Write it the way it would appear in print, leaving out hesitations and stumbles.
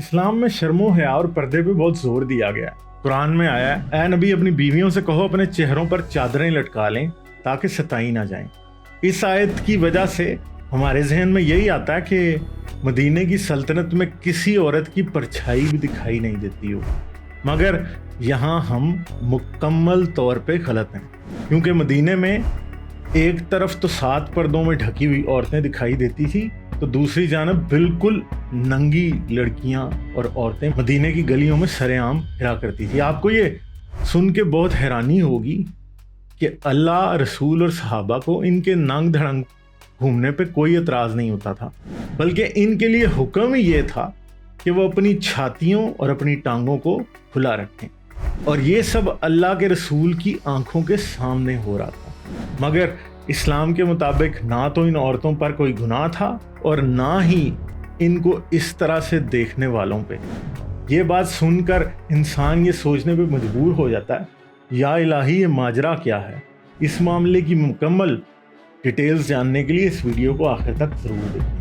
اسلام میں شرم و حیا اور پردے پہ بہت زور دیا گیا ہے۔ قرآن میں آیا ہے، اے نبی اپنی بیویوں سے کہو اپنے چہروں پر چادریں لٹکا لیں تاکہ ستائی نہ جائیں۔ اس آیت کی وجہ سے ہمارے ذہن میں یہی آتا ہے کہ مدینے کی سلطنت میں کسی عورت کی پرچھائی بھی دکھائی نہیں دیتی ہو، مگر یہاں ہم مکمل طور پہ غلط ہیں، کیونکہ مدینے میں ایک طرف تو 7 پردوں میں ڈھکی ہوئی عورتیں دکھائی دیتی تھی، تو دوسری جانب بالکل ننگی لڑکیاں اور عورتیں مدینے کی گلیوں میں سر عام پھرا کرتی تھی۔ آپ کو یہ سن کے بہت حیرانی ہوگی کہ اللہ، رسول اور صحابہ کو ان کے ننگ دھڑنگ گھومنے پہ کوئی اعتراض نہیں ہوتا تھا، بلکہ ان کے لیے حکم ہی یہ تھا کہ وہ اپنی چھاتیوں اور اپنی ٹانگوں کو کھلا رکھیں، اور یہ سب اللہ کے رسول کی آنکھوں کے سامنے ہو رہا تھا۔ مگر اسلام کے مطابق نہ تو ان عورتوں پر کوئی گناہ تھا اور نہ ہی ان کو اس طرح سے دیکھنے والوں پہ۔ یہ بات سن کر انسان یہ سوچنے پہ مجبور ہو جاتا ہے، یا الہی یہ ماجرا کیا ہے؟ اس معاملے کی مکمل ڈیٹیلز جاننے کے لیے اس ویڈیو کو آخر تک ضرور دیکھیں۔